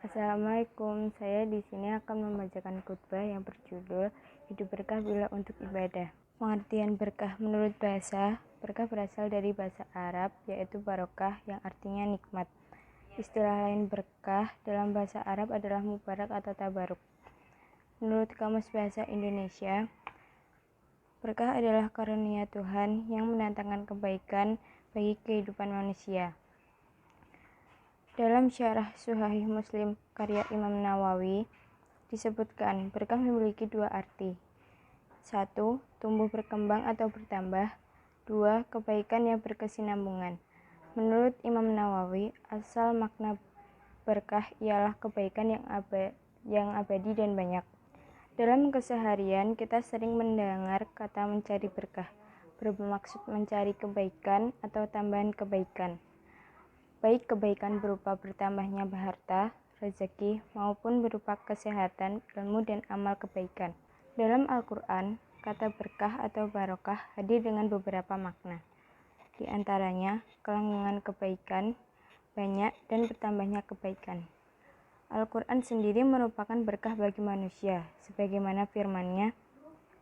Assalamualaikum, saya di sini akan membacakan khutbah yang berjudul Hidup Berkah Bila Untuk Ibadah. Pengertian berkah menurut bahasa, berkah berasal dari bahasa Arab, yaitu barokah yang artinya nikmat. Istilah lain berkah dalam bahasa Arab adalah mubarak atau tabaruk. Menurut Kamus Bahasa Indonesia, berkah adalah karunia Tuhan yang mendatangkan kebaikan bagi kehidupan manusia. Dalam Syarah Sahih Muslim karya Imam Nawawi disebutkan berkah memiliki dua arti. 1. Tumbuh berkembang atau bertambah. 2. Kebaikan yang berkesinambungan. Menurut Imam Nawawi, asal makna berkah ialah kebaikan yang abadi dan banyak. Dalam keseharian kita sering mendengar kata mencari berkah, bermaksud mencari kebaikan atau tambahan kebaikan. Baik kebaikan berupa bertambahnya harta, rezeki, maupun berupa kesehatan, ilmu, dan amal kebaikan. Dalam Al-Quran, kata berkah atau barokah hadir dengan beberapa makna. Di antaranya, kelanggengan kebaikan, banyak, dan bertambahnya kebaikan. Al-Quran sendiri merupakan berkah bagi manusia, sebagaimana firman-Nya,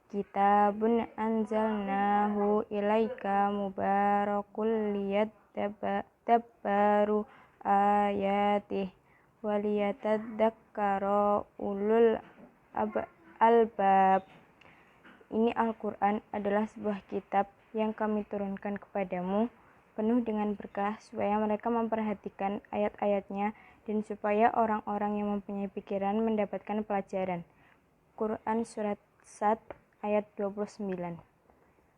Kitabun anzalnahu ilaika mubarakul liyadabbaru ayatih waliyatadzakkara ulul albab. Ini Al-Quran adalah sebuah kitab yang kami turunkan kepadamu penuh dengan berkah supaya mereka memperhatikan ayat-ayatnya dan supaya orang-orang yang mempunyai pikiran mendapatkan pelajaran. Quran Surat 1 ayat 29.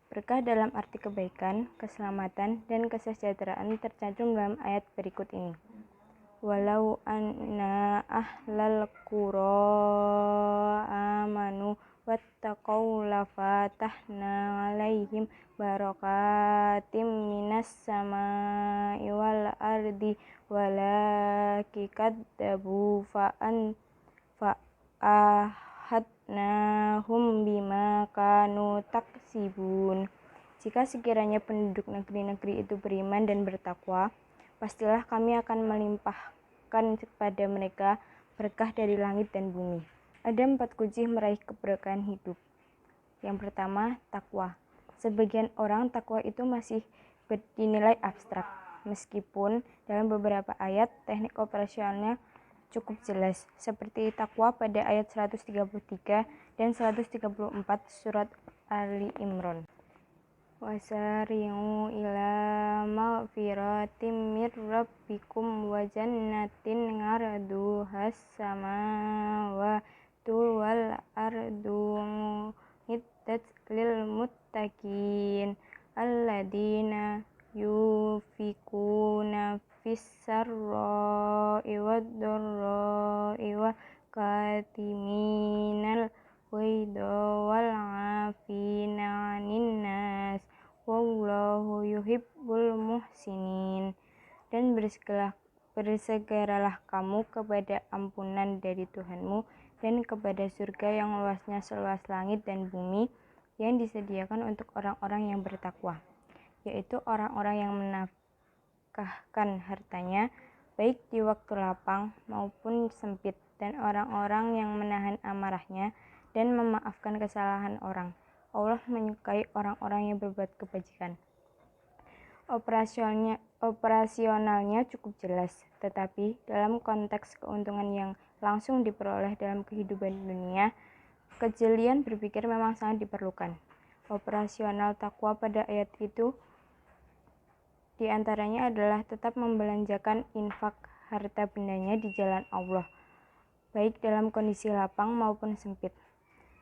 Berkah dalam arti kebaikan, keselamatan, dan kesejahteraan tercantum dalam ayat berikut ini. Walau anna ahlal qura amanu wattaqau lafatahna alaihim barakatim minas samai wal ardi walaki kadzabu fa'ahadnahum bima kanu taksibun. Jika sekiranya penduduk negeri-negeri itu beriman dan bertakwa, pastilah kami akan melimpahkan kepada mereka berkah dari langit dan bumi. Ada 4 kunci meraih keberkahan hidup. Yang pertama, takwa. Sebagian orang takwa itu masih dinilai abstrak, meskipun dalam beberapa ayat teknik operasionalnya cukup jelas, seperti takwa pada ayat 133 dan 134 surat Ali Imran. Wasari'u ila maghfiratin mir rabbikum wa jannatin ngarduhas samawati wal ardu iddat lil muttaqin alladzina yufikuna fis sarra'i wad dharra'i wa katiminal waidha wal 'afina 'anin nas wallahu yuhibbul muhsinin. Dan bersegeralah kamu kepada ampunan dari Tuhanmu dan kepada surga yang luasnya seluas langit dan bumi yang disediakan untuk orang-orang yang bertakwa, yaitu orang-orang yang menafkahkan hartanya baik di waktu lapang maupun sempit, dan orang-orang yang menahan amarahnya dan memaafkan kesalahan orang. Allah menyukai orang-orang yang berbuat kebajikan. Operasionalnya cukup jelas, tetapi dalam konteks keuntungan yang langsung diperoleh dalam kehidupan dunia, kejelian berpikir memang sangat diperlukan. Operasional takwa pada ayat itu diantaranya adalah tetap membelanjakan infak harta bendanya di jalan Allah, baik dalam kondisi lapang maupun sempit.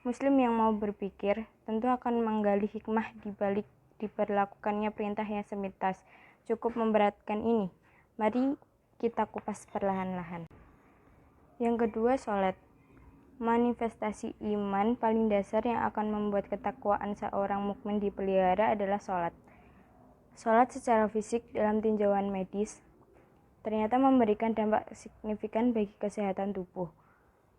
Muslim yang mau berpikir tentu akan menggali hikmah di balik diberlakukannya perintah yang sepintas cukup memberatkan ini. Mari kita kupas perlahan-lahan. Yang kedua, salat. Manifestasi iman paling dasar yang akan membuat ketakwaan seorang mukmin dipelihara adalah salat. Salat secara fisik dalam tinjauan medis ternyata memberikan dampak signifikan bagi kesehatan tubuh.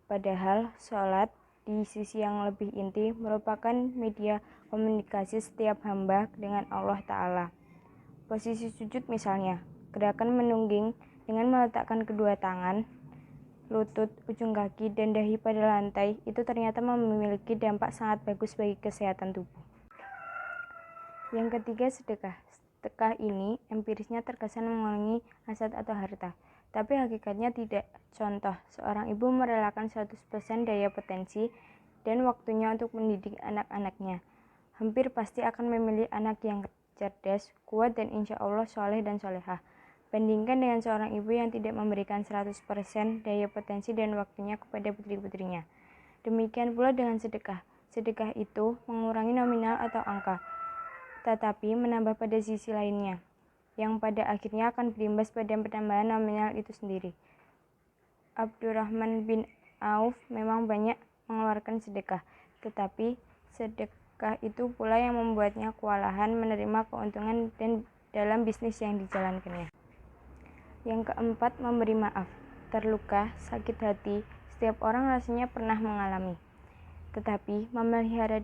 Padahal salat di sisi yang lebih inti merupakan media komunikasi setiap hamba dengan Allah Ta'ala. Posisi sujud misalnya, gerakan menungging dengan meletakkan kedua tangan lutut, ujung kaki, dan dahi pada lantai itu ternyata memiliki dampak sangat bagus bagi kesehatan tubuh. Yang ketiga, sedekah. Sedekah ini empirisnya terkesan mengurangi hasad atau harta, tapi hakikatnya tidak. Contoh, seorang ibu merelakan 100% daya potensi dan waktunya untuk mendidik anak-anaknya. Hampir pasti akan memilih anak yang cerdas, kuat, dan insya Allah soleh dan solehah. Bandingkan dengan seorang ibu yang tidak memberikan 100% daya potensi dan waktunya kepada putri-putrinya. Demikian pula dengan sedekah. Sedekah itu mengurangi nominal atau angka, tetapi menambah pada sisi lainnya, yang pada akhirnya akan berimbas pada penambahan nominal itu sendiri. Abdurrahman bin Auf memang banyak mengeluarkan sedekah, tetapi sedekah itu pula yang membuatnya kewalahan menerima keuntungan dan dalam bisnis yang dijalankannya. Yang keempat, memberi maaf. Terluka, sakit hati, setiap orang rasanya pernah mengalami. Tetapi memelihara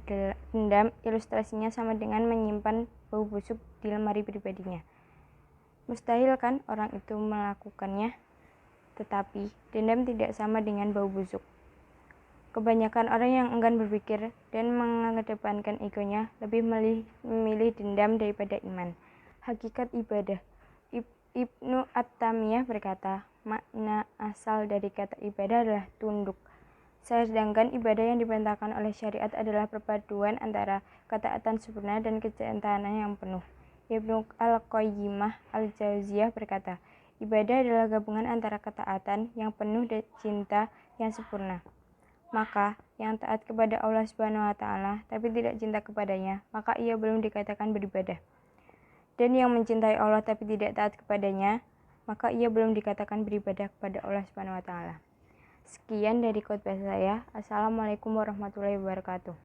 dendam ilustrasinya sama dengan menyimpan bau busuk di lemari pribadinya. Mustahil kan orang itu melakukannya? Tetapi dendam tidak sama dengan bau busuk. Kebanyakan orang yang enggan berpikir dan mengedepankan egonya lebih memilih dendam daripada iman. Hakikat ibadah. Ibnu At-Tamiyah berkata, makna asal dari kata ibadah adalah tunduk. Sedangkan ibadah yang diperintahkan oleh syariat adalah perpaduan antara ketaatan sempurna dan kecintaan yang penuh. Ibnu Al-Qayyimah Al-Jauziyah berkata, ibadah adalah gabungan antara ketaatan yang penuh dan cinta yang sempurna. Maka yang taat kepada Allah Subhanahu wa taala tapi tidak cinta kepadanya, maka ia belum dikatakan beribadah. Dan yang mencintai Allah tapi tidak taat kepadanya, maka ia belum dikatakan beribadah kepada Allah Subhanahu wa taala. Sekian dari khotbah saya. Assalamualaikum warahmatullahi wabarakatuh.